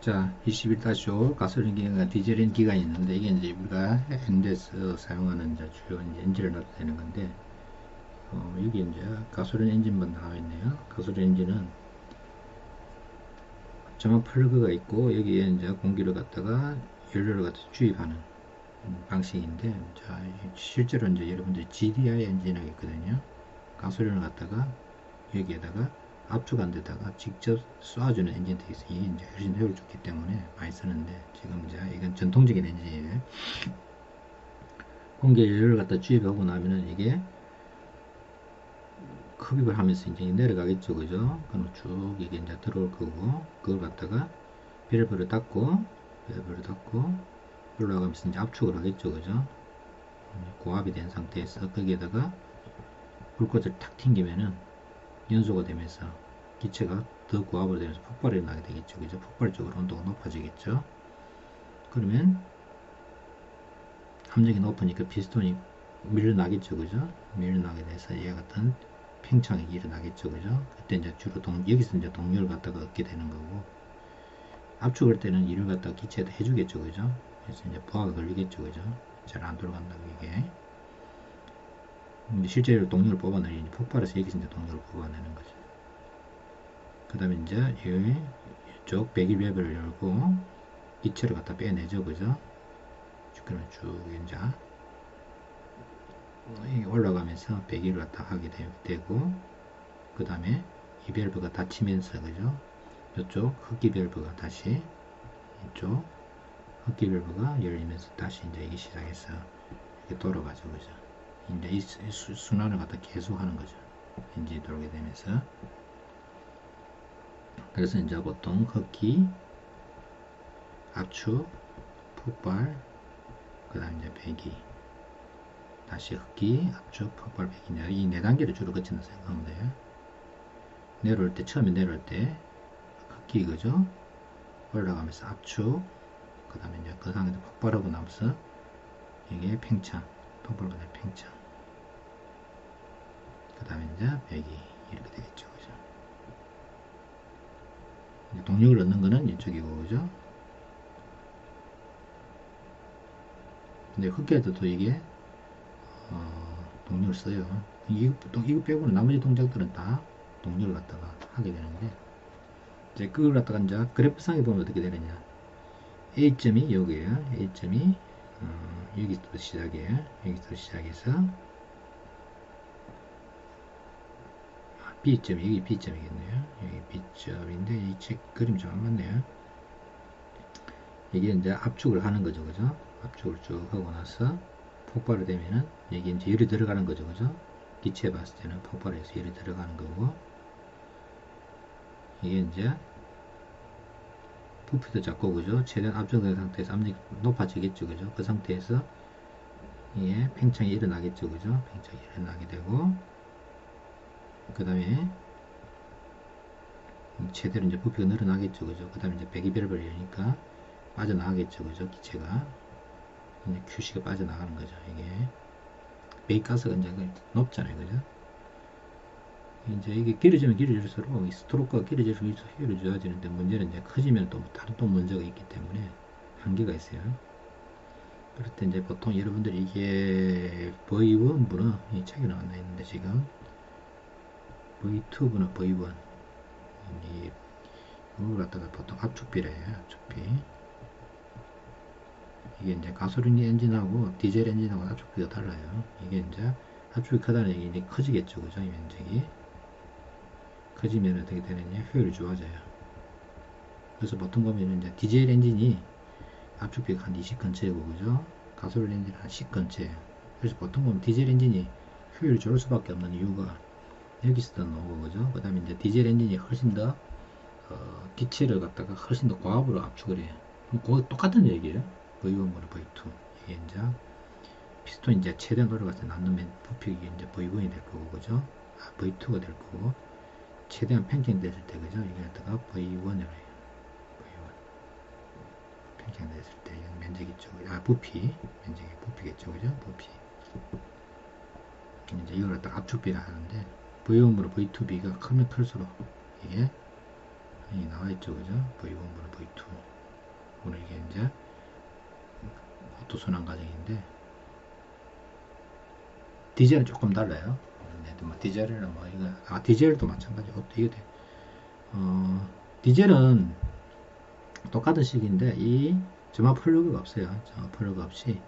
자, 21-5 가솔린 기관과 디젤 기관이 있는데, 이게 이제 우리가 엔드에서 사용하는 이제 주요 이제 엔진을 넣어도 되는 건데, 여기 이제 가솔린 엔진만 나와 있네요. 가솔린 엔진은 점화 플러그가 있고, 여기에 이제 공기를 갖다가 연료를 갖다 주입하는 방식인데, 자, 실제로 이제 여러분들이 GDI 엔진이라고 있거든요. 가솔린을 갖다가 여기에다가 압축한 데다가 직접 쏴주는 엔진 돼 있어요. 이게 이제 훨씬 효율이 좋기 때문에 많이 쓰는데, 지금 이제 이건 전통적인 엔진이에요. 공기에 연료를 갖다 주입하고 나면은 이게 흡입을 하면서 이제 내려가겠죠, 그죠? 그럼 쭉 이게 이제 들어올 거고, 그걸 갖다가 밸브를 닫고 올라가면서 이제 압축을 하겠죠, 그죠? 고압이 된 상태에서 거기에다가 불꽃을 탁 튕기면은 연소가 되면서 기체가 더 고압으로 되면서 폭발이 나게 되겠죠, 그죠? 폭발적으로 온도가 높아지겠죠. 그러면 압력이 높으니까 피스톤이 밀려나겠죠, 그죠? 밀려나게 돼서 이와 같은 팽창이 일어나겠죠, 그죠? 그때 이제 주로 여기서 이제 동력을 갖다가 얻게 되는 거고, 압축할 때는 이를 갖다가 기체에다 해주겠죠, 그죠? 그래서 이제 부하가 걸리겠죠, 그죠? 잘 안 돌아간다고 이게. 근데 실제로 동력을 뽑아내니 폭발해서 여기서 이제 동력을 뽑아내는 거죠. 그 다음에 이제 이쪽 배기 밸브를 열고 기체를 갖다 빼내죠, 그죠? 그러면 쭉 이제 올라가면서 배기를 갖다 하게 되고, 그 다음에 이 밸브가 닫히면서, 그죠? 이쪽 흡기 밸브가 다시 이쪽 흡기 밸브가 열리면서 다시 이제 이게 시작해서 이렇게 돌아가죠, 그죠? 이제 이 순환을 갖다 계속 하는 거죠. 엔진이 돌게 되면서. 그래서 이제 보통 흡기, 압축, 폭발, 그 다음 이제 배기, 다시 흡기, 압축, 폭발, 배기, 이 네 단계를 주로 거친다 생각하면 돼요. 내려올 때, 처음에 내려올 때 흡기, 그죠? 올라가면서 압축, 그 다음에 이제 그 상태에서 폭발하고 나면서 이게 팽창, 폭발보다 팽창, 그 다음에 이제 배기, 이렇게 되겠죠, 그죠? 동력을 얻는 거는 이쪽이고, 그죠? 근데 흡기에도 이게 동력을 써요. 이거 빼고는 나머지 동작들은 다 동력을 갖다가 하게 되는데, 이제 그걸 갖다가 이제 그래프상에 보면 어떻게 되느냐. A점이 여기에요. A점이 여기부터 시작이에요. 여기부터 시작해서 B점이 여기 B점이겠네요. 여기 B점인데 이 책 그림 좀 안 맞네요. 이게 이제 압축을 하는 거죠, 그죠? 압축을 쭉 하고 나서 폭발이 되면은 여기 이제 열이 들어가는 거죠, 그죠? 기체에 봤을 때는 폭발해서 열이 들어가는 거고, 이게 이제 부피도 작고, 그죠? 최대한 압축된 상태에서 압력이 높아지겠죠, 그죠? 그 상태에서 이게 팽창이 일어나겠죠, 그죠? 팽창이 일어나게 되고, 그 다음에 최대로 이제 부피가 늘어나겠죠, 그죠? 그 다음에 이제 배기밸브를 여니까 빠져나가겠죠, 그죠? 기체가 이제 QC가 빠져나가는 거죠. 이게 배기가스가 이제 높잖아요, 그죠? 이제 이게 길어지면 길어질수록 이 스트로크가 길어질수록 효율이 좋아지는데, 문제는 이제 커지면 또 다른 또 문제가 있기 때문에 한계가 있어요. 그럴 때 이제 보통 여러분들이 이게 V1부는 이 책에 나와 있는데, 지금 V2부나 V1 이걸 갖다가 보통 압축비래요. 압축비. 이게 이제 가솔린 엔진하고 디젤 엔진하고 압축비가 달라요. 이게 이제 압축이 크다는 얘기 이제 커지겠죠, 그죠? 이 면적이 커지면 어떻게 되느냐, 효율이 좋아져요. 그래서 보통 보면 이제 디젤 엔진이 압축비가 한 20 근처이고, 그죠? 가솔린 엔진은 한 10 근처예요. 그래서 보통 보면 디젤 엔진이 효율이 좋을 수밖에 없는 이유가 여기서 나오고, 그죠? 그 다음에 이제 디젤 엔진이 훨씬 더 기체를 갖다가 훨씬 더 고압으로 압축을 해요. 그거 똑같은 얘기예요. V1보다 V2. 이게 이제 피스톤이 이제 최대한 돌아갔을 때 남는 부피가 이제 V1이 될 거고, 그죠? V2가 될 거고, 최대한 팽창됐을 때, 그죠? 이게 갖다가 V1이라고 해요. V1. 팽창됐을 때, 면적이 있죠. 부피. 면적이 부피겠죠, 그죠? 부피. 이제 이걸 갖다가 압축비라 하는데, V1보다 V2비가 크면 클수록 이게 나와 있죠, 그죠? V1보다 V2. 오토 순환 과정인데 디젤은 조금 달라요. 뭐 디젤이나 뭐 이거 디젤도 마찬가지. 이게 디젤은 똑같은 식인데 이 점화 플러그가 없어요. 점화 플러그 없이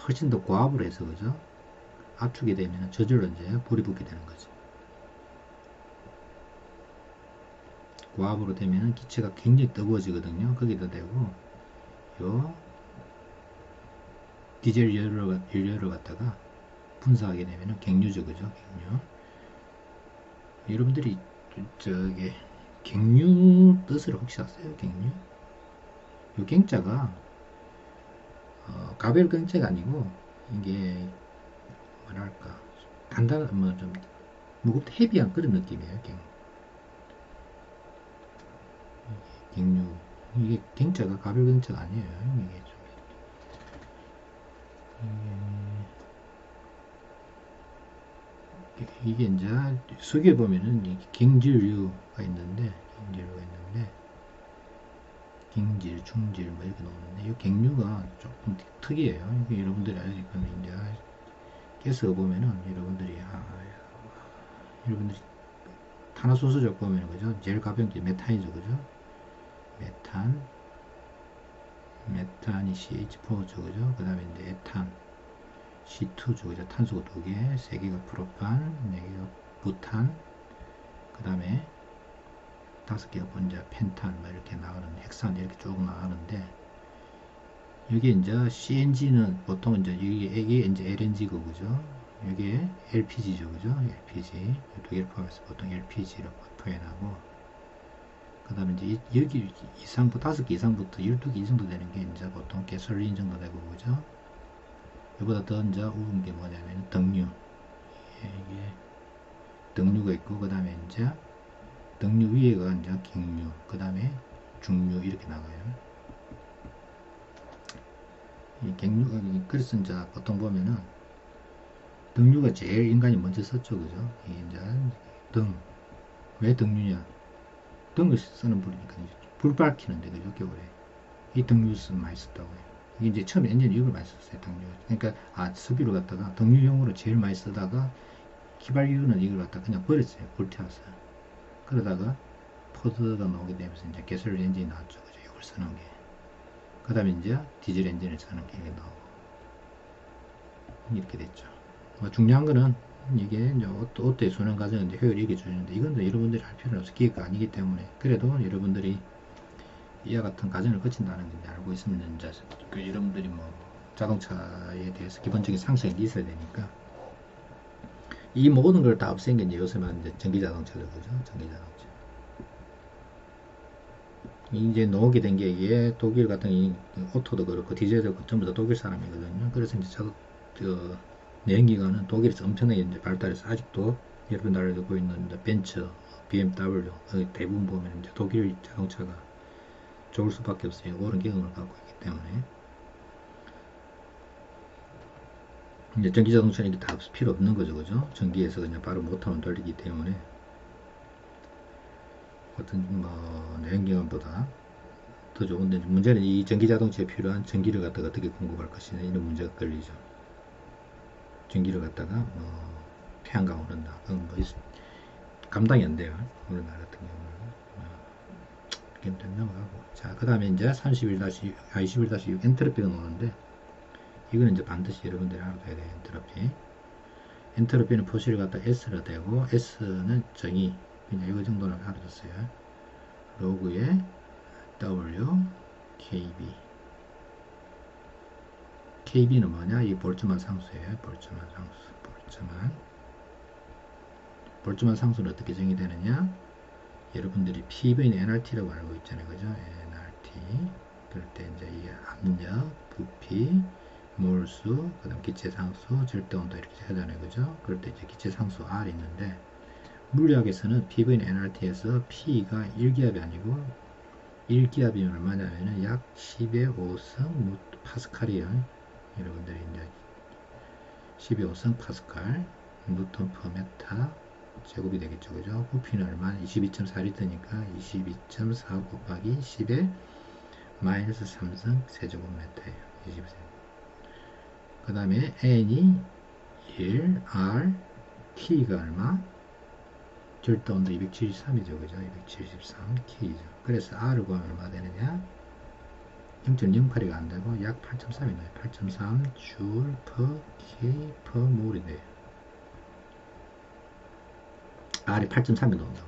훨씬 더 고압으로 해서 그죠? 압축이 되면 저절로 이제 불이 붙게 되는 거죠. 고압으로 되면 기체가 굉장히 뜨거워지거든요. 거기다 대고 요 디젤 연료를 갖다가 분사하게 되면 갱류죠, 그죠? 갱류. 여러분들이 저기 갱류 뜻을 혹시 아세요? 갱류? 요 갱자가 가벨 갱자가 아니고 이게 뭐랄까 간단한 뭐 좀 무겁다 헤비한 그런 느낌이에요. 갱류 이게 갱자가 가벨 갱자가 아니에요. 이게 좀 이게 이제 속에 보면은 갱질류가 있는데 갱질, 중질 뭐 이렇게 나오는데 이 갱류가 조금 특이해요. 여러분들이 알고 있거든요. 이제 깨서 보면은 여러분들이 탄화수소적 보면 그죠? 제일 가벼운 게 메탄이죠, 그죠? 메탄이 CH4죠, 그죠? 그 다음에 이제 에탄 C2죠, 그죠? 탄소가 2개, 3개가 프로판, 4개가 부탄, 그 다음에 5개가 번자, 펜탄, 뭐 이렇게 나가는데, 헥산 이렇게 쭉 나가는데, 여기 이제 CNG는 보통 이게 이제 LNG고, 그죠? 이게 LPG죠, 그죠? LPG. 두 개를 포함해서 보통 LPG라고 표현하고, 그 다음에 이제 여기 이상부터 5개 이상부터 12개 이 정도 되는 게 이제 보통 가솔린 정도 되고, 그죠? 이보다 더 이제 우은 게 뭐냐면 등류. 이게 등류가 있고, 그 다음에 이제 등류 위에가 이제 갱류, 그 다음에 중류 이렇게 나가요. 이 갱류, 그래서 이제 보통 보면은 등류가 제일 인간이 먼저 썼죠, 그죠? 이게 이제 왜 등류냐? 등을 쓰는 불이니까 불 밝히는데, 그죠? 겨울에 이 등류 쓰면 많이 썼다고요. 이게 이제 처음에 엔진 이걸 많이 썼어요, 등류. 그러니까 석유를 갖다가 등류용으로 제일 많이 쓰다가 휘발유는 이걸 갖다 그냥 버렸어요, 불태웠어요. 그러다가 포드가 나오게 되면서 이제 가솔린 엔진이 나왔죠, 그죠? 이걸 쓰는 게. 그 다음에 이제 디젤 엔진을 쓰는 게 나오고 이렇게 됐죠. 뭐 중요한 거는 이게 이제 오토의 순환 과정인데 효율을 이렇게 주는데 이건 여러분들이 할 필요는 없어. 기계가 아니기 때문에. 그래도 여러분들이 이와 같은 과정을 거친다는 걸 알고 있으면 이제 여러분들이 뭐 자동차에 대해서 기본적인 상식이 있어야 되니까 이 모든 걸 다 없앤 게 이제 요새만 이제 전기자동차죠, 그죠? 전기자동차. 이제 나오게 된 게 이게 독일 같은 오토도 그렇고 디젤도 그렇고 전부 다 독일 사람이거든요. 그래서 이제 내연기관은 독일에서 엄청나게 이제 발달해서 아직도 여러분 나라에도 보이는 벤츠, BMW 대부분 보면 이제 독일 자동차가 좋을 수밖에 없어요. 오랜 경험을 갖고 있기 때문에. 이제 전기 자동차는 이게 다 필요 없는 거죠, 그죠? 전기에서 그냥 바로 모터만 돌리기 때문에 어떤 뭐 내연기관보다 더 좋은데 문제는 이 전기 자동차에 필요한 전기를 갖다가 어떻게 공급할 것이냐 이런 문제가 걸리죠. 전기를 갖다가 태양광을 한다. 그건 뭐 감당이 안 돼요. 우리나라 같은 경우는. 이렇게 넘어가고. 자, 그 다음에 이제 21-6 엔트로피가 나오는데 이거는 이제 반드시 여러분들이 알아둬야 돼요. 엔트로피는 표시를 갖다 S로 되고 S는 정의 그냥 이거 정도는 알아뒀어요. 로그에 W KB KB는 뭐냐? 이 볼츠만 상수예요. 볼츠만 상수는 어떻게 정의되느냐? 여러분들이 PV는 NRT라고 알고 있잖아요, 그죠? NRT. 그럴 때 이제 이게 압력, 부피, 몰수, 그 다음 기체 상수, 절대 온도 이렇게 하잖아요, 그죠? 그럴 때 이제 기체 상수 R 있는데 물리학에서는 PV는 NRT에서 P가 1기압이 아니고 1기압이면 얼마냐면은 약 10의 5성 파스칼이에요. 여러분들이 이제 10의 5성 파스칼 뉴턴 퍼 메타 제곱이 되겠죠, 그죠? 부피는 얼마? 22.4리터니까 22.4 곱하기 10의 마이너스 3성 세제곱미터예요. 24. 그 다음에 n이 1, r, t가 얼마? 절대 온도 273이죠. 그죠? 273 K죠. 그래서 R을 구하면 얼마 되느냐? 0.08이가 안 되고 약 8.3이 나요. 8.3 줄 per K per 몰이 돼요. R이 8.3이 나온다고.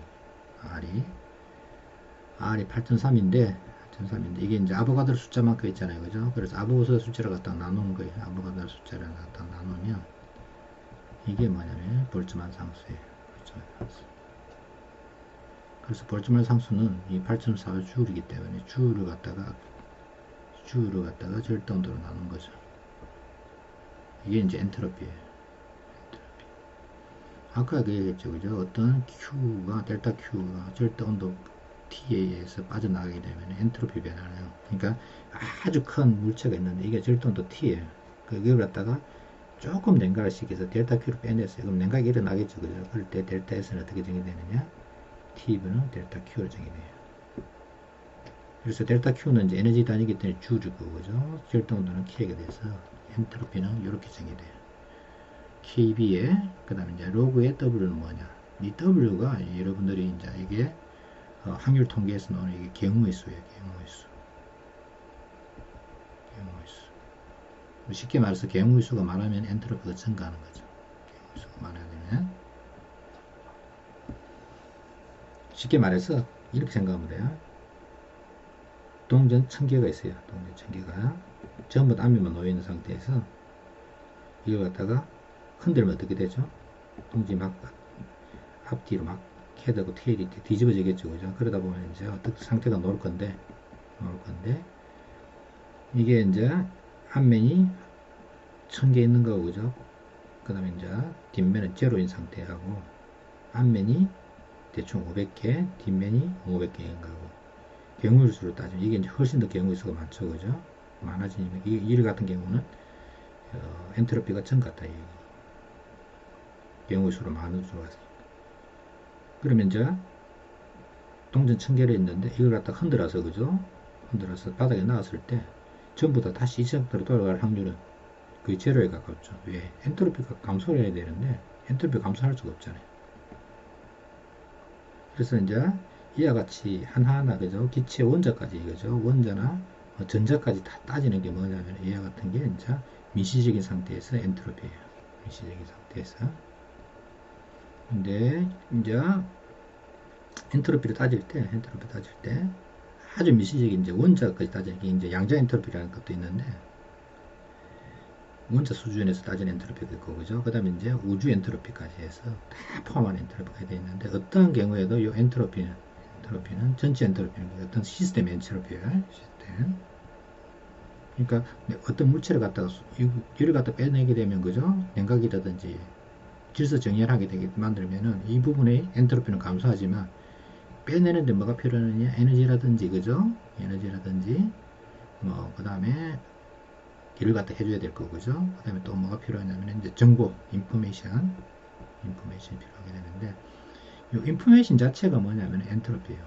R이 8.3인데 이게 이제 아보가드로 숫자만큼 있잖아요. 그죠? 그래서 아보가드로 숫자를 갖다 나누는 거예요. 아보가드로 숫자를 갖다 나누면 이게 뭐냐면 볼츠만 상수예요. 볼츠만 상수. 그래서 볼츠만 상수는 이 8.4줄이기 때문에 줄을 갖다가 절대 온도로 나눈 거죠. 이게 이제 엔트로피예요. 엔트로피. 아까 얘기했죠, 그죠? 어떤 Q가 델타 Q가 절대 온도 T에 의해서 빠져나가게 되면 엔트로피 변화예요. 그러니까 아주 큰 물체가 있는데 이게 절대 온도 T예요. 그걸 갖다가 조금 냉각을 시켜서 델타 Q를 빼냈어요. 그럼 냉각이 일어나겠죠, 그죠? 그럴 때 델타 S는 어떻게 정의되느냐? T분은 델타 Q로 정의돼요. 그래서 델타 Q는 이제 에너지 단위이기 때문에 줄이고, 그죠? 절대 온도는 K가 돼서 엔트로피는 이렇게 정의돼요. KB에, 그 다음에 이제 로그의 W는 뭐냐? 이 W가 여러분들이 이제 이게 확률 통계에서 나오는 이게 경우의 수예요. 경우의 수. 쉽게 말해서 경우의 수가 많으면 엔트로피가 증가하는 거죠. 경우의 수가 많아지면. 쉽게 말해서 이렇게 생각하면 돼요. 동전 1000개가 있어요. 동전 1000개가 전부 다 앞면만 놓여있는 상태에서 이걸 갖다가 흔들면 어떻게 되죠? 동전이 막 앞뒤로 막 헤드하고 테일이 이렇게 뒤집어지겠죠. 그죠? 그러다 보면 이제 어떤 상태가 나올 건데 이게 이제 앞면이 1000개 있는 거고, 그죠? 그 다음에 이제 뒷면은 제로인 상태하고 앞면이 대충 500개, 뒷면이 500개인 거고, 경우의 수로 따지면 이게 이제 훨씬 더 경우의 수가 많죠, 그죠? 많아지면 이 같은 경우는 엔트로피가 증가했다. 경우의 수로 많은 수가 있습니다. 그러면 이제 동전 1000개를 있는데 이걸 갖다 흔들어서, 그죠? 흔들어서 바닥에 나왔을 때 전부 다 다시 이 상태로 돌아갈 확률은 거의 제로에 가깝죠. 왜? 엔트로피가 감소를 해야 되는데 엔트로피 감소할 수가 없잖아요. 그래서 이제 이와 같이 하나하나, 그죠? 기체 원자까지, 그죠? 원자나 전자까지 다 따지는 게 뭐냐면 이와 같은 게 이제 미시적인 상태에서 엔트로피예요. 미시적인 상태에서. 근데 이제 엔트로피를 따질 때 아주 미시적인 이제 원자까지 따지는 게 이제 양자 엔트로피라는 것도 있는데, 원자 수준에서 따지는 엔트로피가 있고, 그죠? 그 다음에 이제 우주 엔트로피까지 해서 다 포함한 엔트로피가 되어 있는데, 어떤 경우에도 이 엔트로피는 전체 엔트로피는 어떤 시스템 엔트로피예요. 시스템. 그러니까 어떤 물체를 갖다가 열을 갖다 빼내게 되면, 그죠? 냉각이라든지 질소 정렬하게 되게 만들면은 이 부분의 엔트로피는 감소하지만 빼내는데 뭐가 필요하느냐? 에너지라든지, 그죠? 에너지라든지 그 다음에 길을 갖다 해줘야 될 거고, 그죠? 그 다음에 또 뭐가 필요하냐면 이제 정보, 인포메이션이 필요하게 되는데, 이 인포메이션 자체가 뭐냐면 엔트로피예요.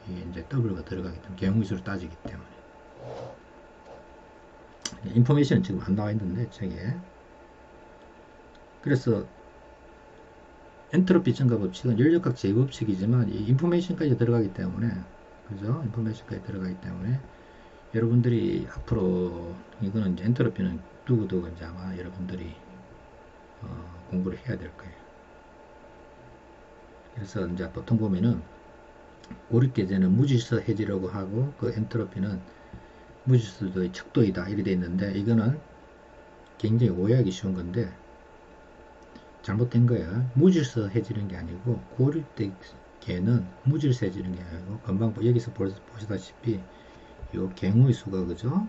이게 이제 W가 들어가기 때문에 경우수로 따지기 때문에. 인포메이션은 지금 안 나와 있는데 책에. 그래서 엔트로피 증가 법칙은 열역학 제법칙이지만 이 인포메이션까지 들어가기 때문에, 그죠? 인포메이션까지 들어가기 때문에 여러분들이 앞으로 이거는 이제 엔트로피는 두고두고 이제 아마 여러분들이 공부를 해야 될 거예요. 그래서 이제 보통 보면은 고립계제는 무질서 해지라고 하고, 그 엔트로피는 무질서도의 척도이다 이렇게 돼 있는데, 이거는 굉장히 오해하기 쉬운 건데 잘못된 거예요. 무질서 해지는 게 아니고, 고립계는 무질서 해지는 게 아니고, 금방 여기서 보시다시피 요 경우의 수가, 그죠?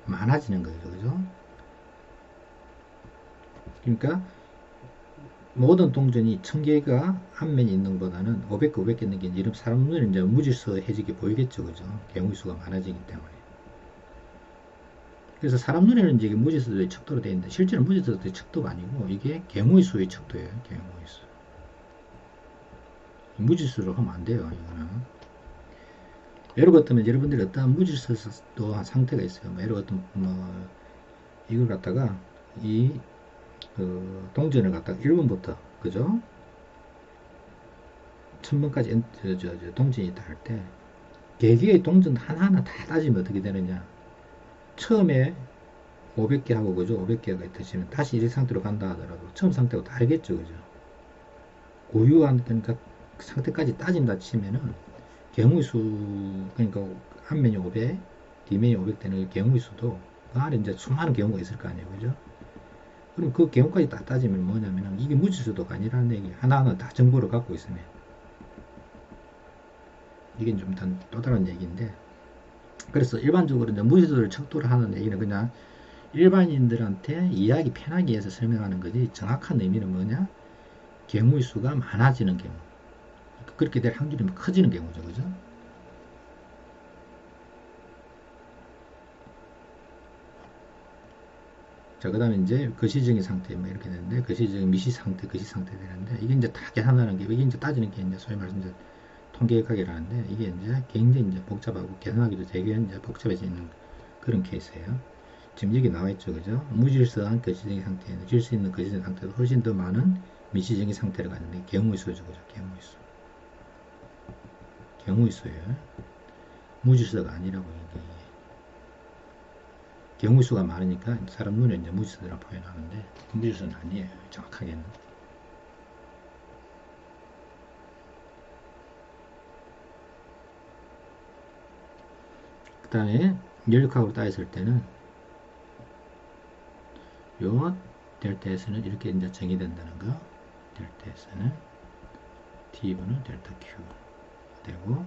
많아지는 거죠, 그죠? 그러니까 모든 동전이 1000개가 앞면에 있는 것보다는 500개, 500개 있는 게 이런 사람 눈에 이제 무질서 해지게 보이겠죠, 그죠? 경우의 수가 많아지기 때문에. 그래서 사람 눈에는 이제 무질서도의 척도로 되어 있는데, 실제로 무질서도의 척도가 아니고 이게 경우의 수의 척도예요. 경우의 수. 무질서로 하면 안 돼요, 이거는. 예를 같으면 여러분들이 어떤 무질서도 상태가 있어요. 예를 같으면 이걸 갖다가 이 동전을 갖다가 1번부터 그죠? 1000번까지 동전이 있다 할 때 개개의 동전 하나하나 다 따지면 어떻게 되느냐? 처음에 500개 하고 그죠? 500개가 있으시면 다시 이 상태로 간다 하더라도 처음 상태하고 다르겠죠, 그죠? 고유한 그러니까 상태까지 따진다 치면은 경우의 수 그러니까 앞면이 500, 뒷면이 500 되는 경우의 수도 그 안에 이제 수많은 경우가 있을 거 아니에요, 그죠? 그럼 그 경우까지 다 따지면 뭐냐면은 이게 무지수도가 아니라는 얘기. 하나하나 다 정보를 갖고 있으면 이게 좀 또 다른 얘기인데. 그래서 일반적으로 이제 무지수를 척도를 하는 얘기는 그냥 일반인들한테 이해하기 편하게 해서 설명하는 거지 정확한 의미는 뭐냐? 경우의 수가 많아지는 경우. 그렇게 될 확률이 커지는 경우죠, 그죠? 자, 그 다음에 이제 거시적인 상태 뭐 이렇게 되는데, 거시적인 미시 상태, 거시 상태 되는데, 이게 이제 다 계산하는 게, 이게 이제 따지는 게 이제 소위 말해서 이제 통계학이라는데, 이게 이제 굉장히 이제 복잡하고 계산하기도 되게 이제 복잡해지는 그런 케이스예요. 지금 여기 나와 있죠, 그죠? 무질서한 거시적인 상태에는 질 수 있는 거시적인 상태도 훨씬 더 많은 미시적인 상태를 갖는데, 경우의 수죠, 그죠? 경우의 수. 경우의 수예요. 무질서가 아니라고 이게. 경우의 수가 많으니까 사람 눈에 이제 무질서라 표현하는데 무질서는 아니에요. 정확하게는. 그 다음에 열역학으로 따졌을 때는 요 델타 S는 이렇게 이제 정의된다는 거. 델타 S는 T분은 델타 Q 되고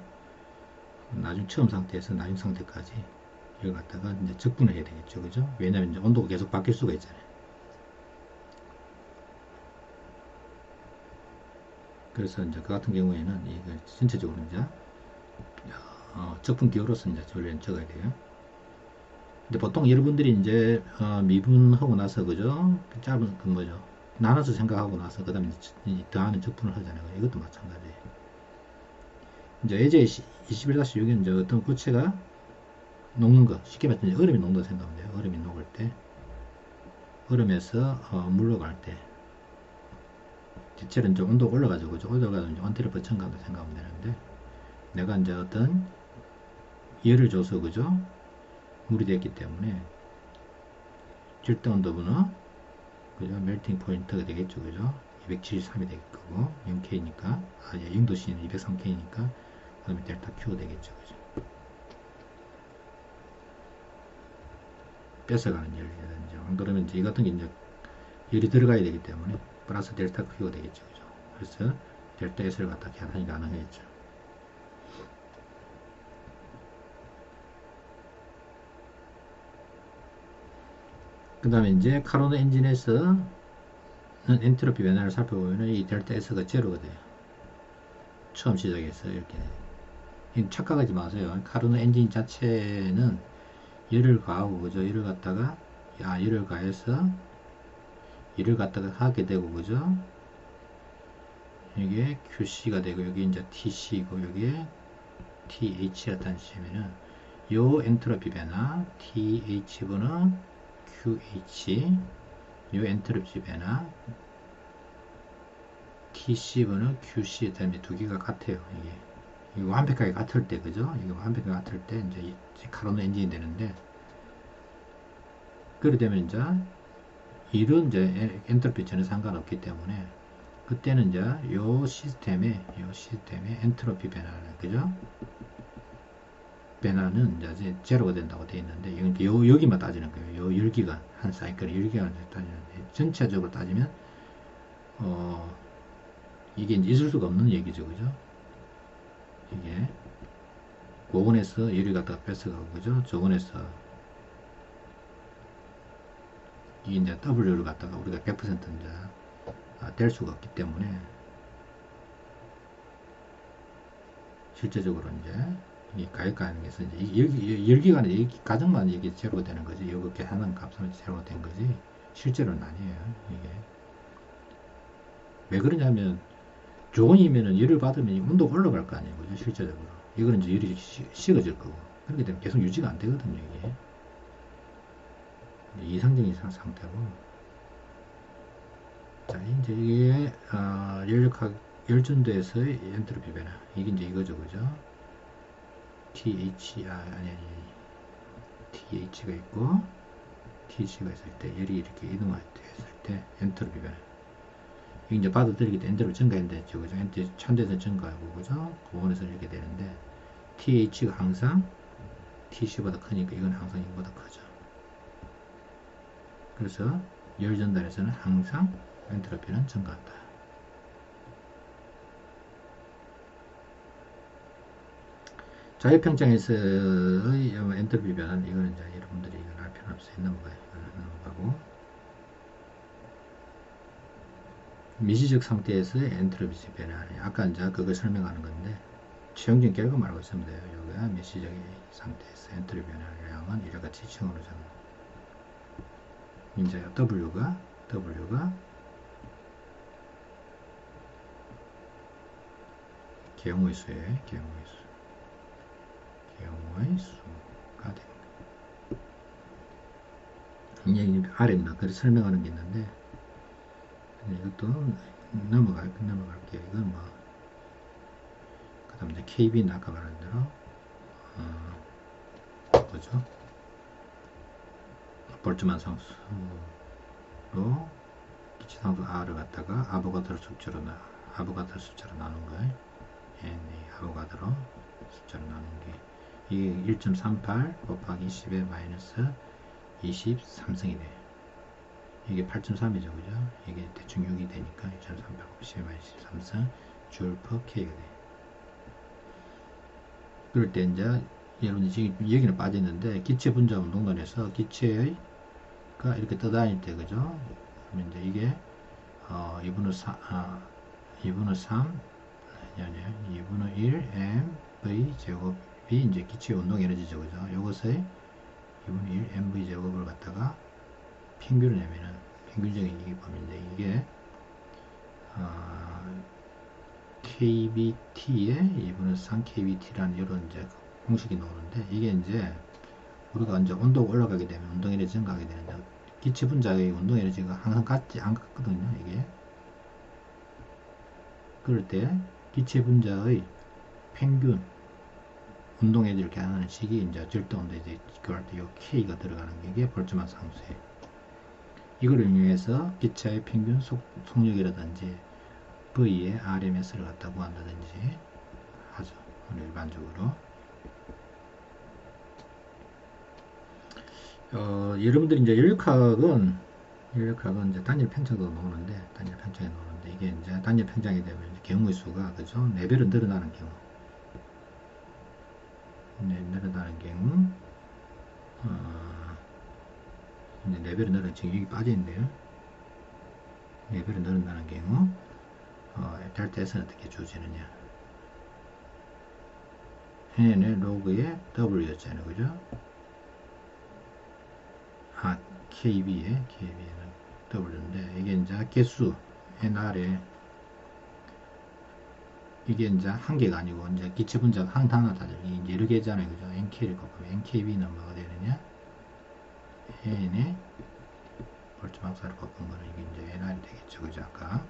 나중 처음 상태에서 나중 상태까지 이걸 갖다가 이제 적분을 해야 되겠죠, 그죠? 왜냐면 이제 온도가 계속 바뀔 수가 있잖아요. 그래서 이제 그 같은 경우에는 이거 전체적으로 이제 적분 기호로서 이제 원래는 적어야 돼요. 근데 보통 여러분들이 이제 미분하고 나서 그죠? 짧은 그 뭐죠? 나눠서 생각하고 나서 그 다음에 더하는 적분을 하잖아요. 이것도 마찬가지예요. 이제 예제 21-6은 이제 어떤 구체가 녹는 거 쉽게 말하면 얼음이 녹는다 생각하면 돼요. 얼음이 녹을 때 얼음에서 물러갈 때 대체로 이제 온도가 올라가죠. 그죠? 올라가서 이제 원테를 버천간다 생각하면 되는데 내가 이제 어떤 열을 줘서 그죠? 물이 됐기 때문에 절대 온도분은 그죠? 멜팅 포인트가 되겠죠, 그죠? 273이 될 거고 0K니까 0도씨는 203K니까 그 다음에 델타 Q가 되겠죠, 그죠? 뺏어가는 열이라든지 안 그러면 이제 이 같은 게 이제 열이 들어가야 되기 때문에 플러스 델타 Q가 되겠죠, 그죠? 그래서 델타 S를 갖다 계산이 가능하겠죠. 그 다음에 이제 카로노 엔진에서 엔트로피 변화를 살펴보면 이 델타 S가 제로가 돼요. 처음 시작해서 이렇게 착각하지 마세요. 카로노 엔진 자체는 열을 가하고 그죠? 열을 갖다가 열을 가해서 열을 갖다가 하게 되고 그죠? 이게 QC가 되고 여기 이제 TC고 여기에 TH였다는 시면은 요 엔트로피 변화 TH분은 QH 요 엔트로피 변화 TC분은 QC 때문에 두 개가 같아요. 이게 이거 완벽하게 같을 때 그죠? 이거 완벽하게 같을 때 이제 카로노 엔진이 되는데 그래 되면 이제 이런 이제 엔트로피 전혀 상관없기 때문에 그때는 이제 요 시스템의 엔트로피 변화는 그죠? 변화는 이제 제로가 된다고 되어 있는데 이건 여기만 따지는 거예요. 요 열기간 한 사이클 열기간을 따지는데 전체적으로 따지면 이게 이제 있을 수가 없는 얘기죠, 그죠? 이게 고온에서 열을 갖다가 뺏어가고 그죠? 저온에서 이게 이제 W를 갖다가 우리가 100% 이제 될 수가 없기 때문에 실제적으로 이제 이 가격가에서 이제 열기간에 가정만 이게 제로가 되는 거지. 이렇게 하는 값은 제로가 된 거지. 실제로는 아니에요. 이게 왜 그러냐면 저온이면은 열을 받으면 온도가 올라갈 거 아니에요, 그죠? 실제적으로 이거는 이제 열이 식어질 거고 그렇기 때문에 계속 유지가 안 되거든요. 이게 이상적인 상태고 자, 이제 이게 열전도에서의 엔트로피 변화. 이게 이제 이거죠, 그죠? TH가 있고 TC가 있을 때 열이 이렇게 이동할 때 했을 때 엔트로피 변화. 이게 이제 받아들이게 때 엔트로피 증가한다죠, 그죠? 찬도에서 증가하고, 그죠? 고온에서 이렇게 되는데 TH가 항상 TC보다 크니까 이건 항상 이거보다 크죠. 그래서 열 전달에서는 항상 엔트로피는 증가한다. 자유평창에서의 엔트로피 변화는 이거는 이제 여러분들이 이건 알 필요는 없어요. 넘어가고 미시적 상태에서의 엔트로피 변화. 아까 이제 그걸 설명하는 건데 최종적인 결과만 알고 있으면 돼요. 여기가 미시적 상태에서 엔트로피 변화량은 이와 같이 층으로 정합니다. 이제 W가 경우의 수가 됩니다. 이게 아래입니다. 그래서 설명하는 게 있는데 이것도 넘어갈게요. 이건 뭐 그 다음 이제 KB는 아까 말한 대로 뭐죠? 볼트만 상수로 기체상수 R을 갖다가 아보가드로 숫자로 나눈 거예요. 아보가드로 숫자로 나눈 게 이게 1.38 곱하기 10의 마이너스 23승이 돼요. 이게 8.3이죠, 그죠? 이게 대충 6이 되니까 1.38 곱하기 10의 마이너스 23승 줄 per K가 돼요. 그럴 때 이제 여러분들 지금 여기는 빠졌는데 기체 분자 운동단에서 기체가 이렇게 떠다닐 때, 그죠? 그러면 이제 이게 2분의 3 2분의 1 mv 제곱이 이제 기체 운동 에너지죠, 그죠? 요것의 2분의 1 mv 제곱을 갖다가 평균을 내면은 평균적인 이익 범위인데 이게 KBT의 2분의 3 KBT라는 이런 이제 공식이 나오는데 이게 이제 우리가 이제 온도가 올라가게 되면 운동 에너지 증가하게 되는데 기체 분자의 운동 에너지가 항상 같지 않거든요, 이게. 그럴 때 기체 분자의 평균 운동 에너지를 계산하는 식이 이제 절대 온도 이제 그럴 때 이 K가 들어가는 게 이게 볼트만 상수예요. 이걸 이용해서 기체의 평균 속력이라든지 V의 RMS를 갖다 구한다든지 하죠. 일반적으로. 여러분들이 이제 연력학은 이제 단일 편차도 나오는데, 이게 이제 단일 편차이 되면 경우의 수가, 그죠? 4배로 늘어나는 경우. 이제 4배로 늘어나는, 지금 여기 빠져있는데요. 4배로 늘어나는 경우, 델타에서는 어떻게 주어지느냐. n의 로그의 w였잖아요, 그죠? KB는 W인데, 이게 이제 개수, NR에, 이게 이제 한 개가 아니고, 이제 기체 분자가 하나다. 이제 여러 개잖아요, 그죠? NK를 곱하면 NKB는 뭐가 되느냐? N의 볼트망사를 곱한 거는 이게 이제 NR이 되겠죠, 그죠? 아까.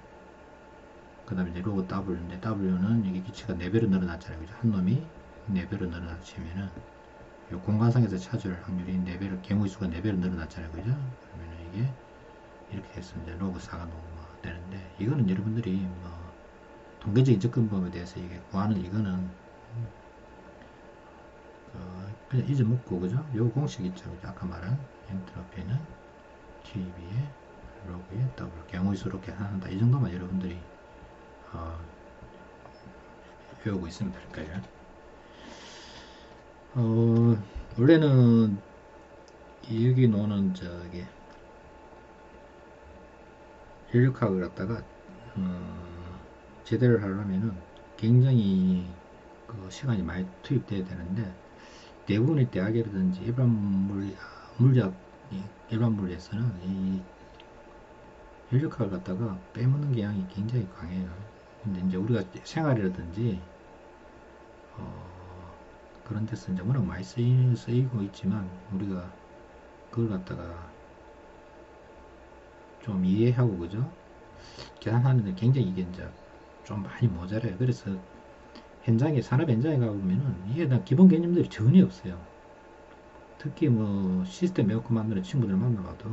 그 다음에 이제 로그 W인데, W는 이게 기체가 4배로 늘어났잖아요, 그죠? 한 놈이 4배로 늘어나치면은, 공간상에서 찾을 확률이 4배로, 경우의 수가 4배로 늘어났잖아요, 그죠? 그러면 이게 이렇게 됐으면 이제 로그 4가 나오면 되는데, 이거는 여러분들이 뭐 통계적인 접근법에 대해서 이게 구하는 이거는 그냥 잊어먹고, 그죠? 요 공식 있죠, 그죠? 아까 말한 엔트로피는 KB의 로그의 W 경우의 수로 계산한다. 이 정도만 여러분들이 배우고 있으면 될 거예요. 원래는 여기 노는 저기 인력학을 갖다가 제대로 하려면은 굉장히 그 시간이 많이 투입돼야 되는데 대부분의 대학이라든지 일반 물리에서는 이 인력학을 갖다가 빼먹는 경향이 굉장히 강해요. 근데 이제 우리가 생활이라든지 그런 데서 이제 워낙 많이 쓰이고 있지만 우리가 그걸 갖다가 좀 이해하고, 그죠? 계산하는데 굉장히 이게 이제 좀 많이 모자라요. 그래서 현장에, 산업 현장에 가보면은 이게 다 기본 개념들이 전혀 없어요. 특히 뭐 시스템 에어컨 만드는 친구들 만나봐도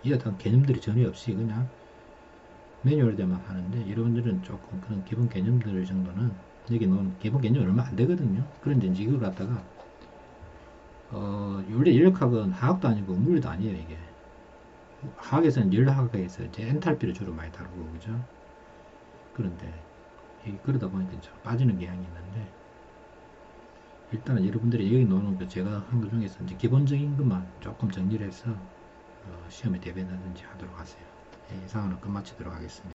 이게 다 개념들이 전혀 없이 그냥 매뉴얼대만 하는데, 여러분들은 조금 그런 기본 개념들 정도는, 여기 놓은 기본 개념 얼마 안 되거든요. 그런데 이제 이걸 갖다가 원래 인력학은 화학도 아니고 물리도 아니에요. 이게 화학에서는 열화학에서 이제 엔탈피를 주로 많이 다루고 그죠. 그런데 그러다 보니까 이제 빠지는 경향이 있는데, 일단은 여러분들이 여기 놓는 거 제가 한 것 중에서 이제 기본적인 것만 조금 정리를 해서 시험에 대비하든지 하도록 하세요. 이상으로 끝마치도록 하겠습니다.